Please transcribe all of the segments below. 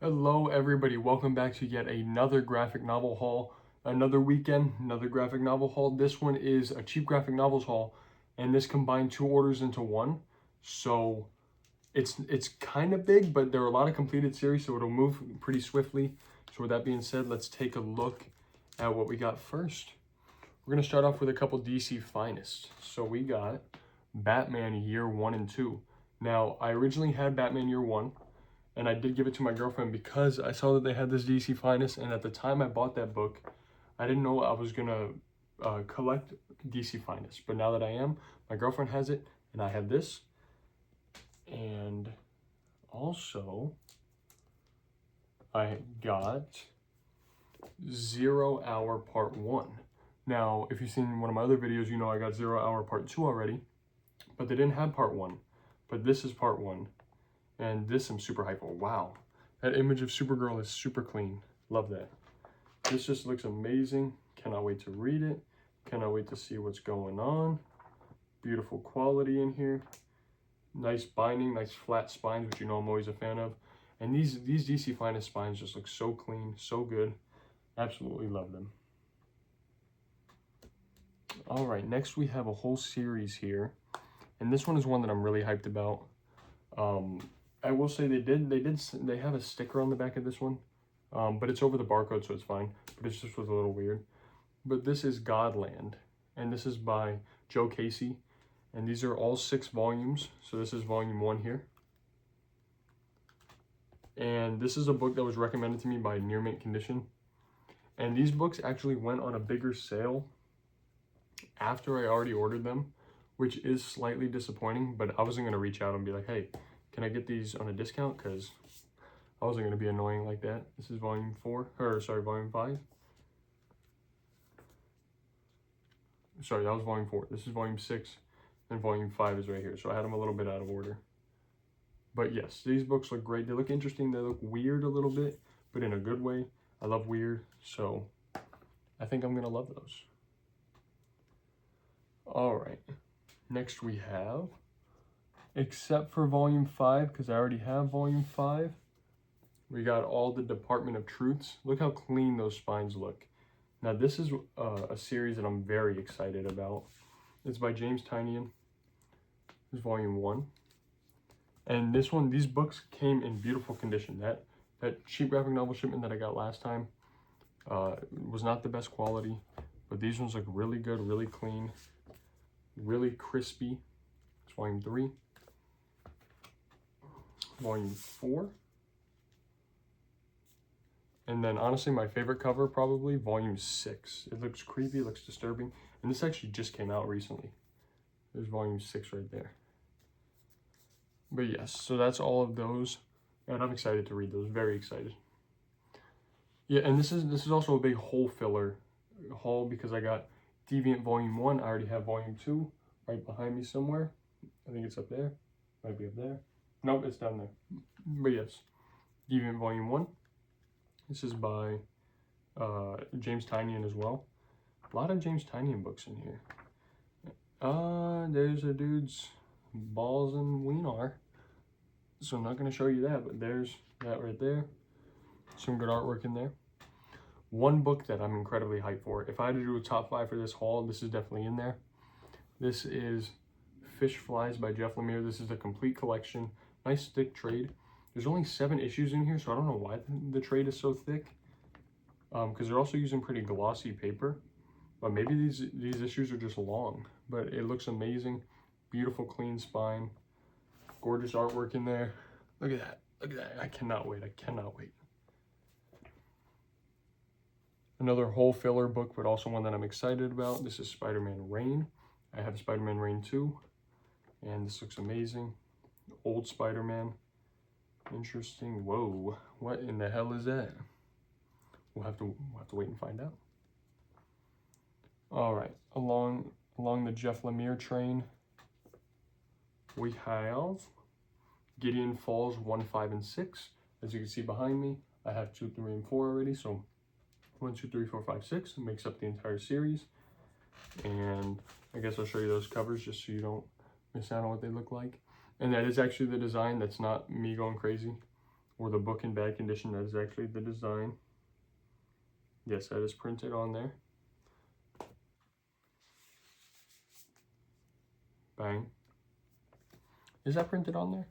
Hello everybody, welcome back to yet another graphic novel haul. Another weekend, another graphic novel haul. This one is a cheap graphic novels haul, and this combined two orders into one. So it's kind of big, but there are a lot of completed series, so it'll move pretty swiftly. So with that being said, let's take a look at what we got first. We're gonna start off with a couple DC finest. So we got Batman Year 1 and 2. Now, I originally had Batman Year 1, and I did give it to my girlfriend because I saw that they had this DC Finest, and at the time I bought that book, I didn't know I was gonna collect DC Finest, but now that I am, my girlfriend has it, and I have this, and also I got 0 Hour Part 1. Now, if you've seen one of my other videos, you know I got 0 Hour Part 2 already, but they didn't have Part 1, but this is Part 1. And this I'm super hyped for. Wow, that image of Supergirl is super clean. Love that. This just looks amazing. Cannot wait to read it. Cannot wait to see what's going on. Beautiful quality in here. Nice binding, nice flat spines, which you know I'm always a fan of. And these DC Finest spines just look so clean, so good. Absolutely love them. All right, next we have a whole series here. And this one is one that I'm really hyped about. I will say they have a sticker on the back of this one, but it's over the barcode, so it's fine, but it's just was a little weird. But this is Godland, and this is by Joe Casey, and these are all 6 volumes, so this is volume 1 here. And this is a book that was recommended to me by Near Mint Condition, and these books actually went on a bigger sale after I already ordered them, which is slightly disappointing, but I wasn't going to reach out and be like, hey, can I get these on a discount? Because I wasn't going to be annoying like that. This is volume 4, or sorry, volume 5. Sorry, that was volume 4. This is volume 6, and volume 5 is right here. So I had them a little bit out of order. But yes, these books look great. They look interesting. They look weird a little bit, but in a good way. I love weird, so I think I'm going to love those. All right. Next we have, except for volume 5, because I already have volume 5, we got all the Department of Truths. Look how clean those spines look. Now this is a series that I'm very excited about. It's by James Tynion. This is volume 1. And this one, these books came in beautiful condition. That cheap graphic novel shipment that I got last time was not the best quality, but these ones look really good, really clean, really crispy. It's volume 3. Volume 4. And then honestly, my favorite cover probably volume 6. It looks creepy, it looks disturbing. And this actually just came out recently. There's volume 6 right there. But yes, so that's all of those. And I'm excited to read those, very excited. Yeah, and this is also a big hole filler haul because I got Deviant volume 1. I already have volume 2 right behind me somewhere. I think it's up there. Might be up there. Nope, it's down there. But yes, Deviant volume 1. This is by James Tynion as well. A lot of James Tynion books in here. There's a dude's balls and wiener. So I'm not going to show you that, but there's that right there. Some good artwork in there. One book that I'm incredibly hyped for. If I had to do a top 5 for this haul, this is definitely in there. This is Fish Flies by Jeff Lemire. This is a complete collection. Nice thick trade. There's only 7 issues in here, so I don't know why the trade is so thick. Because they're also using pretty glossy paper. But maybe these issues are just long. But it looks amazing. Beautiful, clean spine. Gorgeous artwork in there. Look at that. Look at that. I cannot wait. I cannot wait. Another whole filler book, but also one that I'm excited about. This is Spider-Man Reign. I have Spider-Man Reign 2. And this looks amazing. Old Spider-Man. Interesting. Whoa, what in the hell is that? We'll have to wait and find out. All right, along the Jeff Lemire train, we have Gideon Falls 1, 5, and 6. As you can see behind me, I have 2, 3, and 4 already. So 1, 2, 3, 4, 5, 6 makes up the entire series. And I guess I'll show you those covers just so you don't miss out on what they look like. And that is actually the design. That's not me going crazy. or the book in bad condition. That is actually the design. Yes, that is printed on there. Bang. Is that printed on there?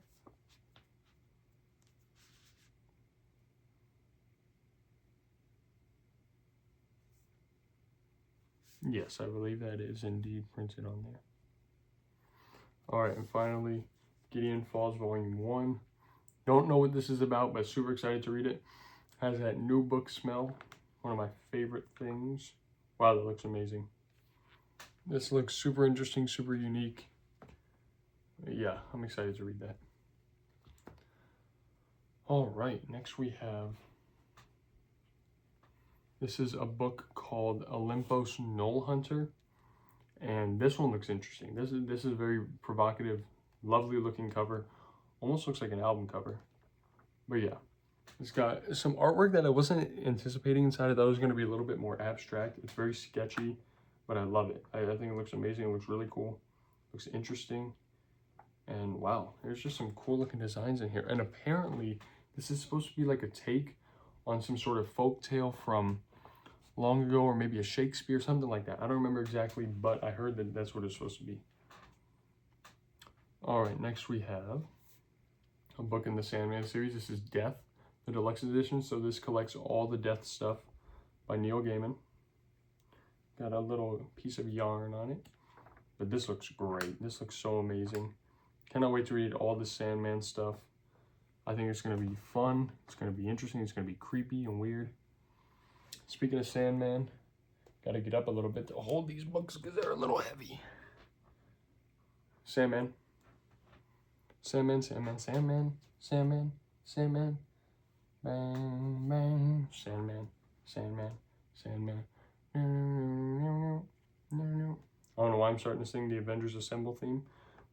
Yes, I believe that is indeed printed on there. All right, and finally, Gideon Falls Volume 1. Don't know what this is about, but super excited to read it. Has that new book smell, one of my favorite things. Wow, that looks amazing. This looks super interesting, super unique. Yeah, I'm excited to read that. All right, next we have, this is a book called Olympus Knoll Hunter, and this one looks interesting. This is a very provocative, lovely looking cover. Almost looks like an album cover. But yeah, it's got some artwork that I wasn't anticipating inside. I thought it was going to be a little bit more abstract. It's very sketchy, but I love it. I think it looks amazing. It looks really cool. Looks interesting. And wow, there's just some cool looking designs in here. And apparently, this is supposed to be like a take on some sort of folk tale from long ago, or maybe a Shakespeare, something like that. I don't remember exactly, but I heard that that's what it's supposed to be. All right, next we have a book in the Sandman series. This is Death, the deluxe edition. So this collects all the Death stuff by Neil Gaiman. Got a little piece of yarn on it, but this looks great. This looks so amazing. Cannot wait to read all the Sandman stuff. I think it's going to be fun. It's going to be interesting. It's going to be creepy and weird. Speaking of Sandman, got to get up a little bit to hold these books because they're a little heavy. Sandman. Sandman, Sandman, Sandman, Sandman, Sandman. Bang, bang. Sandman, Sandman, Sandman. I don't know why I'm starting to sing the Avengers Assemble theme.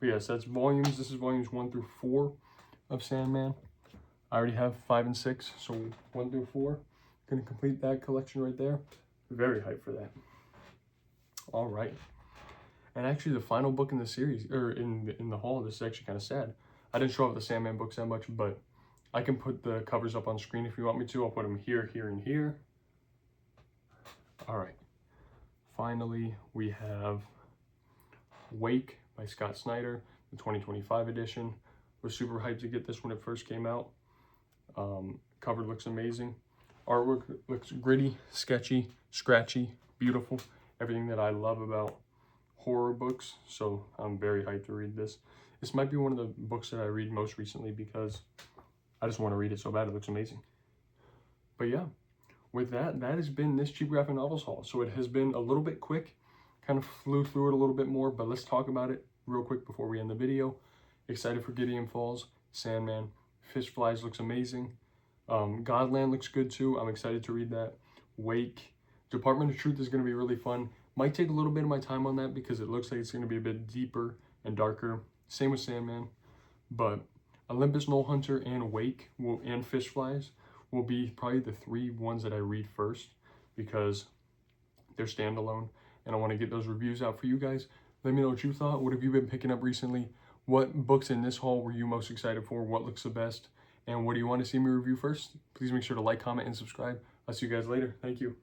But yes, that's volumes. This is volumes 1 through 4 of Sandman. I already have 5 and 6, so 1 through 4. Gonna complete that collection right there. Very hyped for that. All right. And actually the final book in the series, or in the haul, this is actually kind of sad. I didn't show off the Sandman books that much, but I can put the covers up on screen if you want me to. I'll put them here, here, and here. All right. Finally, we have Wake by Scott Snyder, the 2025 edition. Was super hyped to get this when it first came out. Cover looks amazing. Artwork looks gritty, sketchy, scratchy, beautiful. Everything that I love about horror books. So I'm very hyped to read this. This might be one of the books that I read most recently because I just want to read it so bad. It looks amazing. But yeah, with that has been this Cheap Graphic Novels haul. So it has been a little bit quick. Kind of flew through it a little bit more, but let's talk about it real quick before we end the video. Excited for Gideon Falls, Sandman, Fish Flies looks amazing. Godland looks good too. I'm excited to read that. Wake, Department of Truth is going to be really fun. Might take a little bit of my time on that because it looks like it's going to be a bit deeper and darker. Same with Sandman. But Olympus Knoll Hunter and Wake and Fish Flies will be probably the 3 ones that I read first because they're standalone. And I want to get those reviews out for you guys. Let me know what you thought. What have you been picking up recently? What books in this haul were you most excited for? What looks the best? And what do you want to see me review first? Please make sure to like, comment, and subscribe. I'll see you guys later. Thank you.